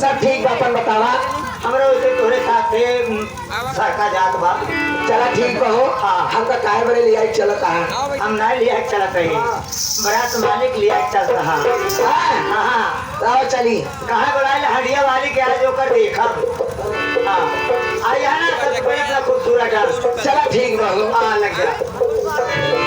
सब ठीक बा अपन बतावा हमरा उसे तोरे साथे सरका जात बा। चला ठीक बा हो हाँ। हमका काहे बड़े लिया चलता है हम ना लिया चलत रही बरात मालिक लिया चलता हाँ। हाँ हाँ आओ चली कहाँ बुलाए हडिया वाली के आज होकर देखा हाँ आई है ना सब कोई इतना खूबसूरत है। चला ठीक बा हो हाँ लग गया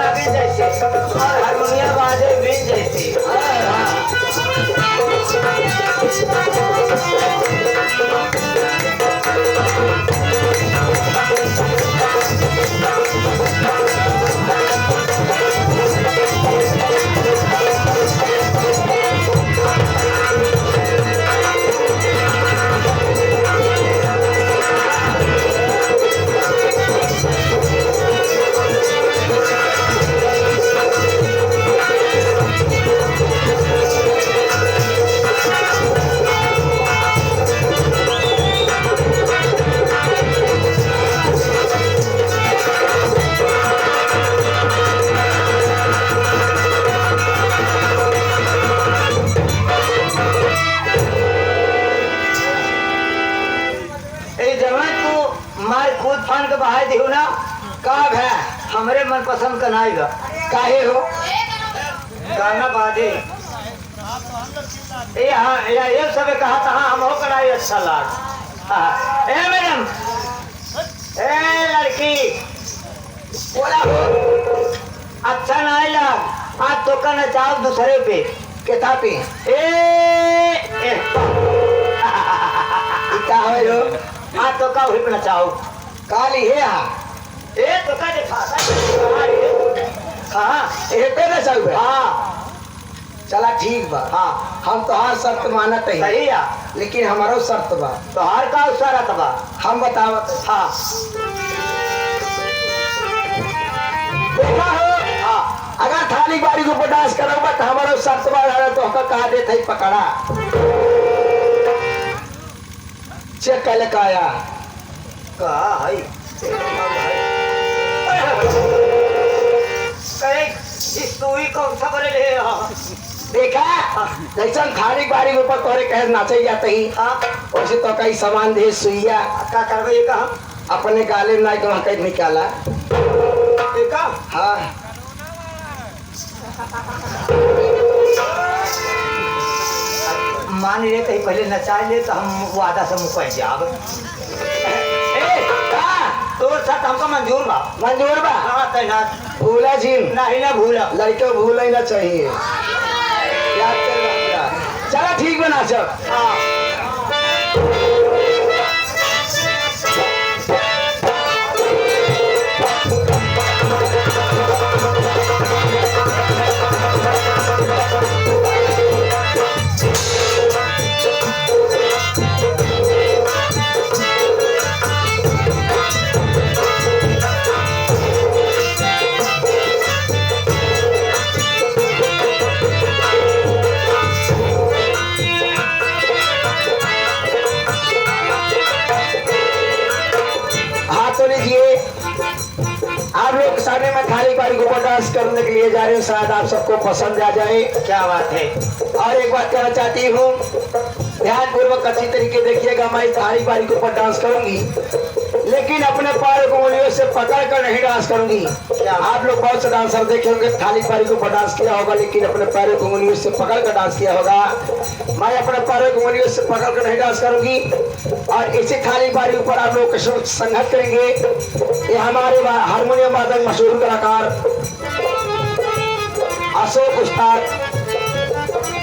और हारमोनियम बाजे बीन जैसी फान के बहाय दिहु ना का है हमरे मन पसंद का नाई बा काहे हो गाना बाजे ए हां ये सब कहा था हम हो कराई अच्छा लाग ए मैडम ए लड़की बोला हो अच्छा नाई लाग आज तो का ना चाव दूसरे पे केता पे ए का हो आज तो का हुई ना चाव काली है ए तो का देखा हाँ ए पे ना चल हाँ चला ठीक बा हाँ हम तो हर शर्त मानत है सही है लेकिन हमारो शर्त बा तो हर का शर्त बा हम बतावत हाँ देखा हो हाँ अगर थाली बारी को बर्दाश्त करोगे तो हमारो शर्त बा तो हका कहा देते ही पकड़ा चेक कर ले काया का है कहे इस तू ही कौन सा करे ले देखा जैसन थाली बारी के ऊपर तोरे कहे नाचे जाते ही हाँ वैसे तो कई सामान दे सुइया क्या करबे ये कहा अपने गाले में ना के वहाँ कहीं निकाला ये कहा हाँ मान ले कहीं पहले नचा ले तो हम वो आधा से मुकल जाब तो साथ हमको मंजूर बा मंजूर बा हाँ तैनात भूला जिन नहीं ना भूला लड़के भूल ही ना चाहिए याद कर रहा चलो ठीक बना सब हाँ हाथ तो लीजिए आप लोग के सामने मैं थाली बारी को डांस करने के लिए जा रही हूँ शायद आप सबको पसंद आ जाए क्या बात है और एक बात कहना चाहती हूँ ध्यान पूर्वक अच्छी तरीके देखिएगा मैं थाली बारी के ऊपर डांस करूंगी लेकिन अपने पैर को उंगलियों से पकड़ कर नहीं डांस करूंगी आप लोग बहुत से डांसर देखे होंगे थाली बारी के ऊपर डांस किया होगा लेकिन अपने पैरों को उंगलियों से पकड़ कर डांस किया होगा मैं अपने पैरों को उंगलियों से पकड़ कर नहीं डांस करूंगी और इसी थाली बारी ऊपर आप लोग संगत करेंगे ये हमारे हारमोनियम वादक मशहूर कलाकार अशोक उस्ताद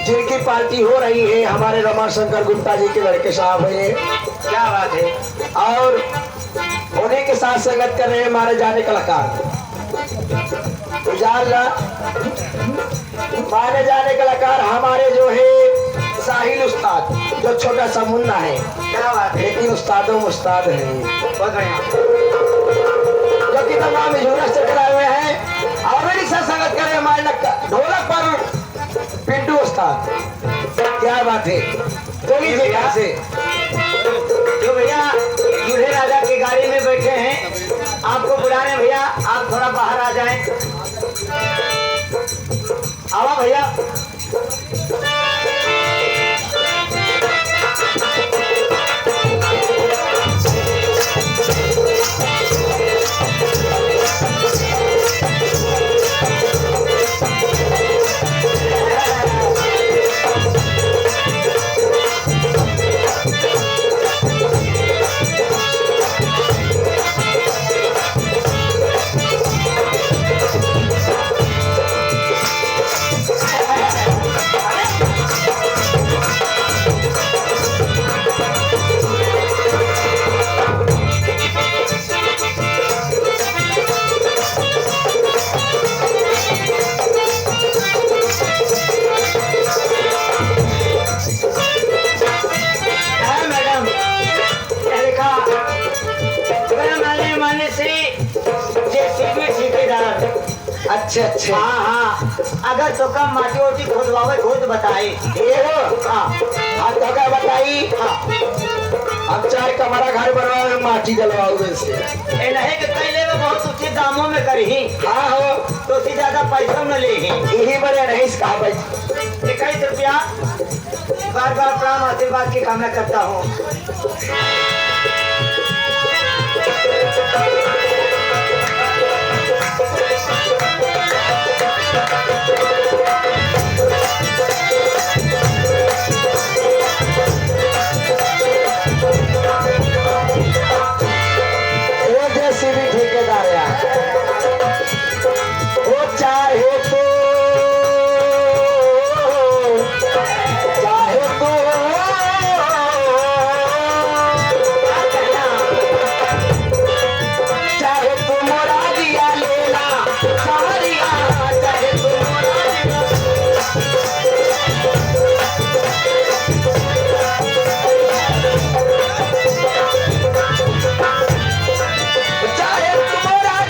जिनकी पार्टी हो रही है हमारे रमाशंकर गुप्ता जी के लड़के साहब है क्या बात है और उन्हीं के साथ संगत कर रहे हैं हमारे जाने कलाकार माने जाने कलाकार हमारे जो है साहिल उस्ताद जो छोटा सा मुन्ना है क्या बात है लेकिन उस्तादों में उस्ताद है बहुत बढ़िया जो कि तमाम झूरस से कराए हुए हैं और मेरी साथ संगत कर रहे हैं हमारे ढोलक पर पिंटू उस्ताद क्या बात है चलिए जी यहाँ से जो भैया दूल्हे राजा की गाड़ी में बैठे हैं आपको बुला रहे हैं भैया आप थोड़ा बाहर आ जाएं आवा भैया अच्छे अच्छे हाँ हाँ अगर तो कम माटी ओटी खोदवावे खुद बताई ये हो हाँ आप तो क्या बताई हाँ अब चाहे कमरा घर बनवाओ माटी डलवाओ वैसे ए नहीं कि पहले में बहुत उचित दामों में करही हाँ हो तो उससे ज्यादा पैसा न ले यही बड़े रईस कहा भाई 21 रुपया बार बार प्रणाम आशीर्वाद की कामना करता हूँ चाहे तुम्हारा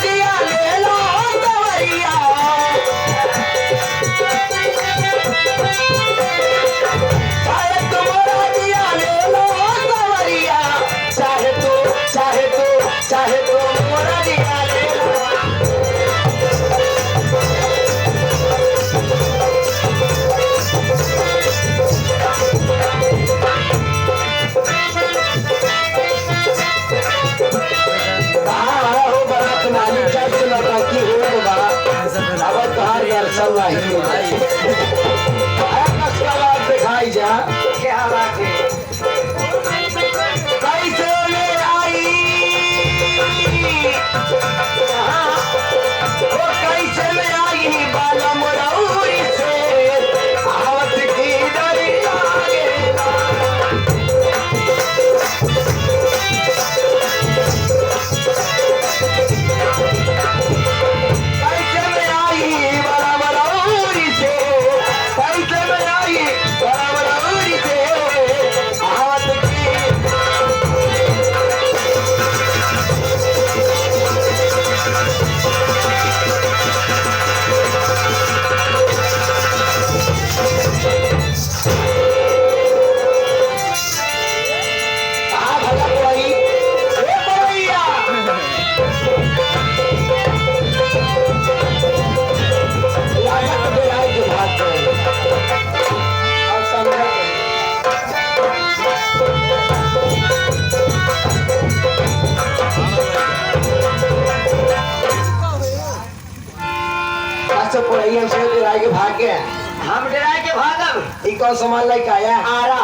एकदम से डराई के भाग गया। हम डरा के भागब। ये कौन सामान लेके आया? आरा।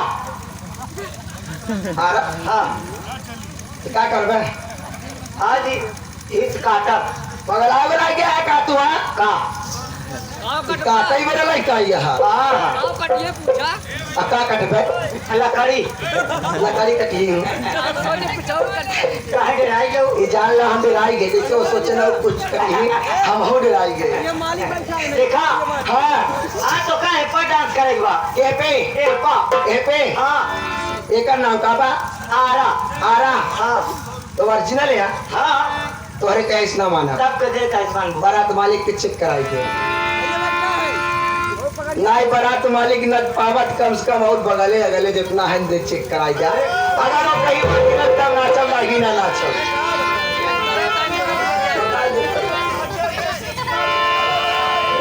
आरा। हाँ तो क्या करबे? आज हित काटब। पगला बना गया है का तू? हाँ का काटा ही मेरा लड़का यहाँ। हाँ कटिए पूछा अका कटबे लकड़ी लकड़ी कटी हूँ। काहे डराई जाऊ। ये जान ला हम डराई गए। देखो सोचे ना कुछ कटी हम हो डराई गए। ये मालिक बैठा है देखा हाँ आज तो काहे पर डांस करेगा बा। के पे ए पा ए पे हाँ एक नाम का बा आरा। आरा। हाँ तो ओरिजिनल है हाँ तोहरे कैसे ना माना। तब के देता इंसान को। बारात मालिक के चेक कराई थे नाई बारात मालिक न पावत कम से कम और बगले अगले जितना है दे चेक कराई जा। अगर वो कहीं लगता नाचल लागी ना नाचल।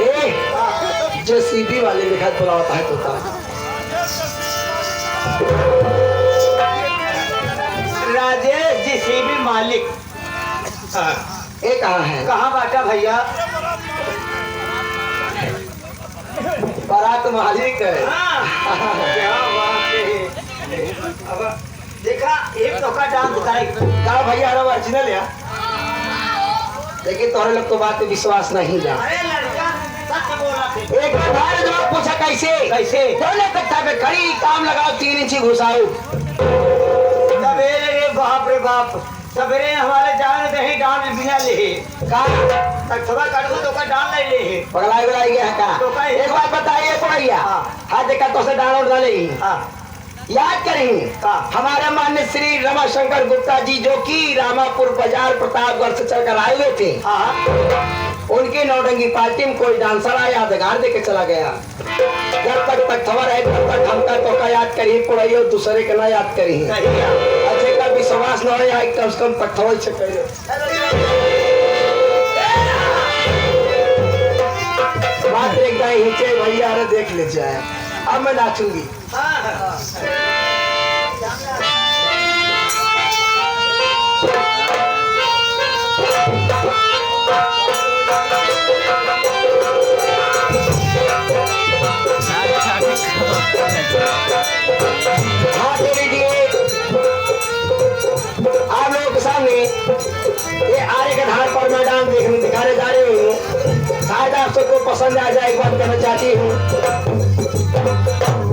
ए जो सीधी वाले लिखा थोड़ा होता है तोता। राजेश जी सीबी मालिक। ये कहाँ है? कहाँ बाटा भैया? बारात मालिक है। क्या बात है। अब देखा एक तो का डांस करेगा। कहा भैया अरे ओरिजिनल है लेकिन तोहरे लोग तो बात पे विश्वास नहीं जा। अरे लड़का सच बोल रहा थे। एक बार जवाब पूछा कैसे? कैसे? दोनों कट्टा पे खड़ी काम लगाओ 3 इंची घुसाओ। सवेरे रे बाप रे बाप सवेरे हमारे जान दही डाल बिना ले का थोड़ा कटको तो का डाल ले ले। पगलाई बलाई गया का? तो का एक बात बताइए भैया। हाँ। हाँ देखा तो से डाउनलोड डाले ही हाँ याद करेंगे। हाँ। हमारे मान्य श्री रमाशंकर गुप्ता जी जो कि रामापुर बाजार प्रतापगढ़ से चलकर आए हुए थे। हाँ उनके नौटंकी पार्टी में कोई डांसर आया यादगार देके चला गया। जब तक खबर है तब तक हमका तो का याद करिए पढ़ाई और दूसरे का ना याद करिए। सही है। अच्छे का विश्वास न हो कम से कम पट्ठो से करिए। बात एक दाई हिचे भैया अरे देख ले जाए। अब मैं नाचूंगी। हाथ दे लीजिए आप लोगों के सामने ये आरे के धार पर मैं डांस दिखाने जा रही हूँ। शायद आप सबको पसंद आ जाए। एक बात कहना चाहती हूँ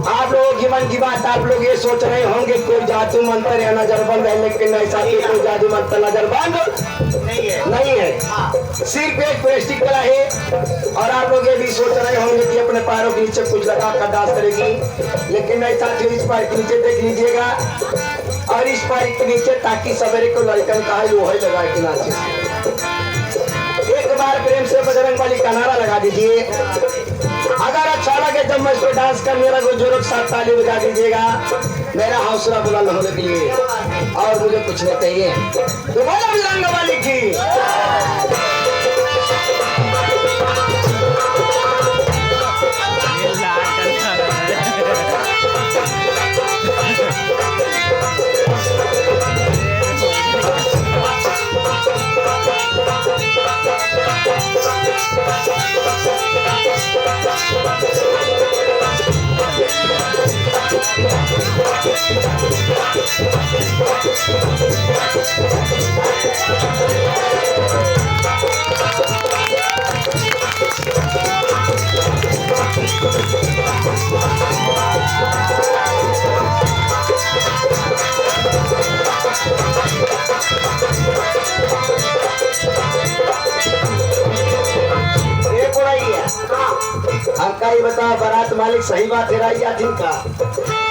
आप लोगों की मन की बात आप लोग ये सोच रहे होंगे कोई जादू मंत्र या नजरबंद है लेकिन ऐसा कोई जादू मंत्र नजरबंद नहीं है। सिर्फ एक प्लास्टिक वाला है और आप लोग ये भी सोच रहे होंगे कि अपने पैरों के नीचे कुछ लगा कर डांस करेगी लेकिन ऐसा इस पैर के नीचे देख लीजिएगा और इस पैर के नीचे ताकि सवेरे को लड़कन का है लोहे लगा के नाचे। एक बार प्रेम से बजरंग वाली का नारा लगा दीजिए। अगर अच्छा लगे जब मैं इस पर डांस करने लगा जोरों के साथ ताली बजा दीजिएगा मेरा हौसला बुलंद होने के लिए और मुझे कुछ नहीं चाहिए। तो बोलो बजरंग वाली की। हमका ये बताओ बारात मालिक सही बात है राई याद इनका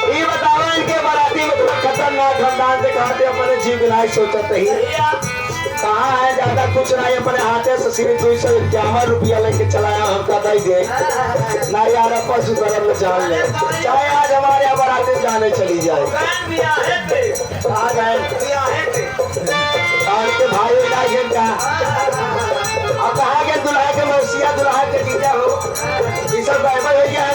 ये बताओ इनके बाराती में इतना खतरनाक खानदान दिखाते अपने जीव बिनाई सोचते ही कहाँ है ज्यादा कुछ नहीं अपने हाथे से सिर्फ 251 रुपया लेके चलाया हमका दे दे ना यार पशु धर्म में जान ले चाहे आज हमारे यहाँ बाराती जाने चली जाए। कहाँ गए और के भाई का अब कहा गया दुल्हा के मौसिया दुल्हा के जीजा हो ये सब बराबर हो गया है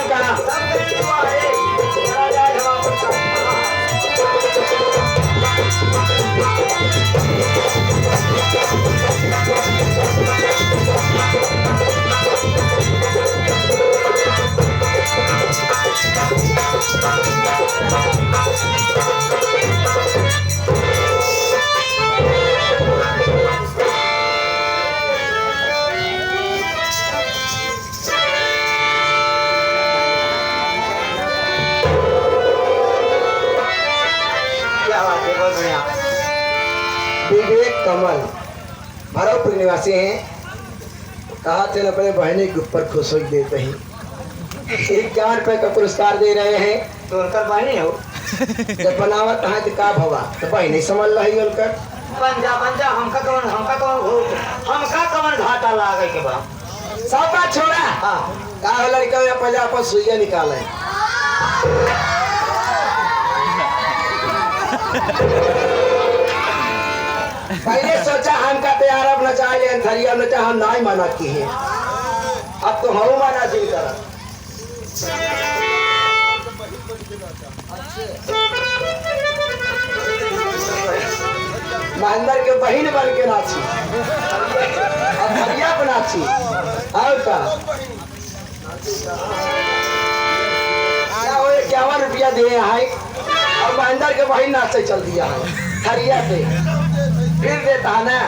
बात है, बहुत बढ़िया। विवेक कमल भरतपुर निवासी हैं। कहा थे अपने बहनी के ऊपर खुश हो देते हैं। 51 रुपए का पुरस्कार दे रहे हैं। तो उनका बहनी हो जब बनावत है तो का भवा तो बहनी समझ रही उनकर बन जा हमका कवन घाटा लागे के बा। सब बात छोड़ा। हाँ का हो लड़का में पहले अपन सुइया निकाले। पहले सोचा हमका तैयार अब न चाहे अंधरिया न चाहे हम नहीं मना की है। अब तो हम माना जी तरह महेंद्र के बहन बन के नाची अब हरिया पर नाची और का 51 रुपया दिए है और महेंद्र के बहन नाचे चल दिया है हरिया पे फिर देता है ना।